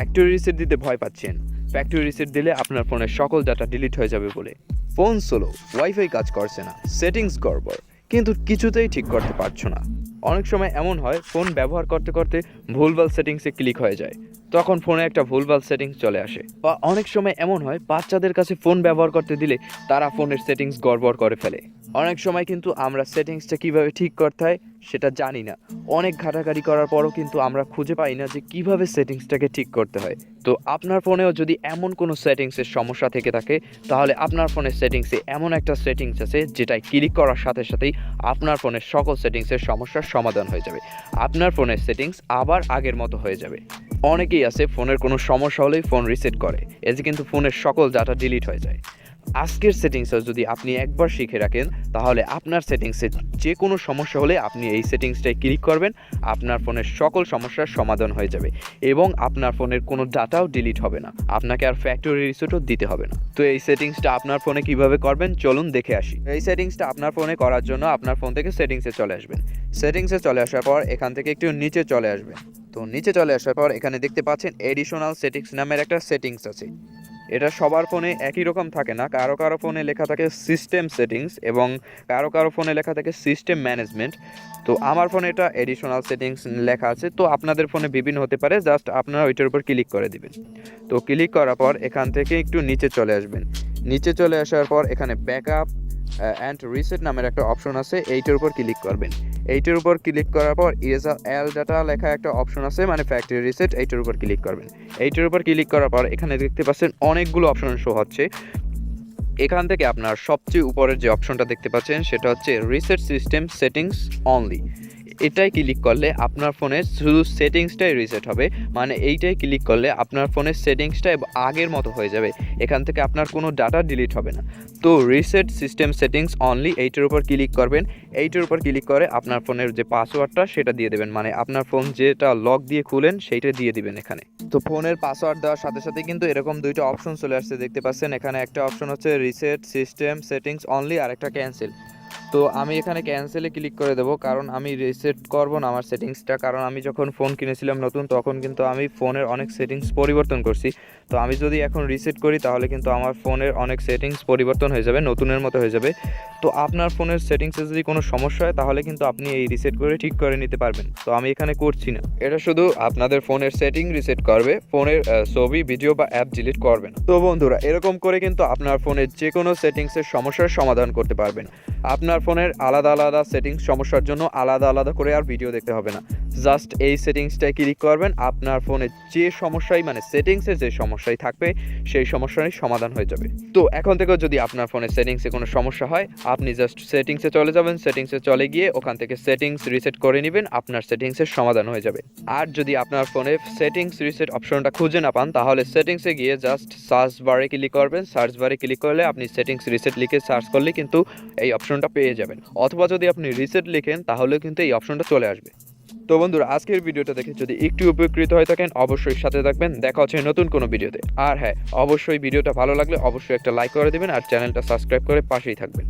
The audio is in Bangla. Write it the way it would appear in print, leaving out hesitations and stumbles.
ফ্যাক্টরি রিসেট দিতে ভয় পাচ্ছেন। ফ্যাক্টরি রিসেট দিলে আপনার ফোনের সকল ডাটা ডিলিট হয়ে যাবে বলে। ফোন স্লো, ওয়াইফাই কাজ করছে না, সেটিংস গড়বড়, কিন্তু কিছুতেই ঠিক করতে পারছো না। অনেক সময় এমন হয় ফোন ব্যবহার করতে করতে ভুলভাল সেটিংসে ক্লিক হয়ে যায়, তখন ফোনে একটা ভুলভাল সেটিংস চলে আসে। বা অনেক সময় এমন হয় বাচ্চাদের কাছে ফোন ব্যবহার করতে দিলে তারা ফোনের সেটিংস গড়বড় করে ফেলে। অনেক সময় কিন্তু আমরা সেটিংসটা কিভাবে ঠিক করতে হয় সেটা জানি না। অনেক ঘাটাঘাটি করার পরও কিন্তু আমরা খুঁজে পাই না যে কিভাবে সেটিংসটাকে ঠিক করতে হয়। তো আপনার ফোনেও যদি এমন কোনো সেটিংসের সমস্যা থেকে থাকে, তাহলে আপনার ফোনের সেটিংসে এমন একটা সেটিংস আছে যেটাই ক্লিক করার সাথে সাথেই আপনার ফোনের সকল সেটিংসের সমস্যার সমাধান হয়ে যাবে। আপনার ফোনের সেটিংস আবার আগের মতো হয়ে যাবে। অনেকেই আছে ফোনের কোনো সমস্যা হলেই ফোন রিসেট করে, এতে কিন্তু ফোনের সকল ডাটা ডিলিট হয়ে যায়। আজকের সেটিংসটা যদি আপনি একবার শিখে রাখেন, তাহলে আপনার সেটিংসে যে কোনো সমস্যা হলে আপনি এই সেটিংসটায় ক্লিক করবেন, আপনার ফোনের সকল সমস্যার সমাধান হয়ে যাবে এবং আপনার ফোনের কোনো ডাটাও ডিলিট হবে না। আপনাকে আর ফ্যাক্টরি রিসেটও দিতে হবে না। তো এই সেটিংসটা আপনার ফোনে কিভাবে করবেন চলুন দেখে আসি। এই সেটিংসটা আপনার ফোনে করার জন্য আপনার ফোন থেকে সেটিংসে চলে আসবেন। সেটিংসে চলে আসার পর এখান থেকে একটু নিচে চলে আসবেন। তো নিচে চলে আসার পর এখানে দেখতে পাচ্ছেন এডিশনাল সেটিংস নামের একটা সেটিংস আছে। এটা সবার ফোনে একই রকম থাকে না, কারো কারো ফোনে লেখা থাকে সিস্টেম সেটিংস এবং কারো কারো ফোনে লেখা থাকে সিস্টেম ম্যানেজমেন্ট। তো আমার ফোনে এটা এডিশনাল সেটিংস লেখা আছে, তো আপনাদের ফোনে বিভিন্ন হতে পারে। জাস্ট আপনারা ওইটার উপর ক্লিক করে দিবেন। তো ক্লিক করার পর এখান থেকে একটু নিচে চলে আসবেন। নিচে চলে আসার পর এখানে ব্যাকআপ অ্যান্ড রিসেট নামের একটা অপশন আছে, এইটার উপর ক্লিক করবেন। এইটার উপর ক্লিক করার পর ইরেজার এল ডাটা লেখা একটা অপশন আছে, মানে ফ্যাক্টরি রিসেট, এইটার উপর ক্লিক করবেন। এইটার উপর ক্লিক করার পর এখানে দেখতে পাচ্ছেন অনেকগুলো অপশন শো হচ্ছে। এখান থেকে আপনার সবচেয়ে উপরের যে অপশনটা দেখতে পাচ্ছেন সেটা হচ্ছে রিসেট সিস্টেম সেটিংস অনলি। এটাই ক্লিক করলে আপনার ফোনের শুধু সেটিংসটাই রিসেট হবে, মানে এইটাই ক্লিক করলে আপনার ফোনের সেটিংসটাই আগের মতো হয়ে যাবে। এখান থেকে আপনার কোনো ডাটা ডিলিট হবে না। তো রিসেট সিস্টেম সেটিংস অনলি এইটার উপর ক্লিক করবেন। এইটার উপর ক্লিক করে আপনার ফোনের যে পাসওয়ার্ডটা সেটা দিয়ে দেবেন, মানে আপনার ফোন যেটা লক দিয়ে খুলেন সেইটা দিয়ে দিবেন এখানে। তো ফোনের পাসওয়ার্ড দেওয়ার সাথে সাথে কিন্তু এরকম দুইটা অপশন চলে আসছে, দেখতে পাচ্ছেন। এখানে একটা অপশন হচ্ছে রিসেট সিস্টেম সেটিংস অনলি আর একটা ক্যান্সেল। তো আমি এখানে ক্যান্সেলে ক্লিক করে দেবো, কারণ আমি রিসেট করবো না আমার সেটিংসটা। কারণ আমি যখন ফোন কিনেছিলাম নতুন, তখন কিন্তু আমি ফোনের অনেক সেটিংস পরিবর্তন করছি। তো আমি যদি এখন রিসেট করি তাহলে কিন্তু আমার ফোনের অনেক সেটিংস পরিবর্তন হয়ে যাবে, নতুনের মতো হয়ে যাবে। তো আপনার ফোনের সেটিংসে যদি কোনো সমস্যা হয় তাহলে কিন্তু আপনি এই রিসেট করে ঠিক করে নিতে পারবেন। তো আমি এখানে করছি না, এটা শুধু আপনাদের ফোনের সেটিং রিসেট করবে, ফোনের ছবি ভিডিও বা অ্যাপ ডিলিট করবে না। তো বন্ধুরা, এরকম করে কিন্তু আপনার ফোনের যে কোনো সেটিংসের সমস্যার সমাধান করতে পারবেন। আপনার ফোনের আলাদা আলাদা সেটিংস সমস্যার জন্য আলাদা আলাদা করে আর ভিডিও দেখতে হবে না। জাস্ট এই সেটিংসটায় ক্লিক করবেন, আপনার ফোনে যে সমস্যাই, মানে সেটিংসের যে সমস্যাই থাকবে সেই সমস্যারই সমাধান হয়ে যাবে। তো এখন থেকেও যদি আপনার ফোনের সেটিংসে কোনো সমস্যা হয়, আপনি জাস্ট সেটিংসে চলে যাবেন। সেটিংসে চলে গিয়ে ওখান থেকে সেটিংস রিসেট করে নেবেন, আপনার সেটিংসের সমাধান হয়ে যাবে। আর যদি আপনার ফোনে সেটিংস রিসেট অপশনটা খুঁজে না পান, তাহলে সেটিংসে গিয়ে জাস্ট সার্চ বারে ক্লিক করবেন। সার্চ বারে ক্লিক করলে আপনি সেটিংস রিসেট লিখে সার্চ করলে কিন্তু এই অপশনটা পেয়ে যাবেন। অথবা যদি আপনি রিসেট লিখেন তাহলেও কিন্তু এই অপশনটা চলে আসবে। তো বন্ধুরা, আজকের ভিডিওটা দেখে যদি একটু উপকৃত হয়ে থাকেন অবশ্যই সাথে থাকবেন। দেখা হচ্ছে নতুন কোনো ভিডিওতে। আর হ্যাঁ, অবশ্যই ভিডিওটা ভালো লাগলে অবশ্যই একটা লাইক করে দেবেন আর চ্যানেলটা সাবস্ক্রাইব করে পাশেই থাকবেন।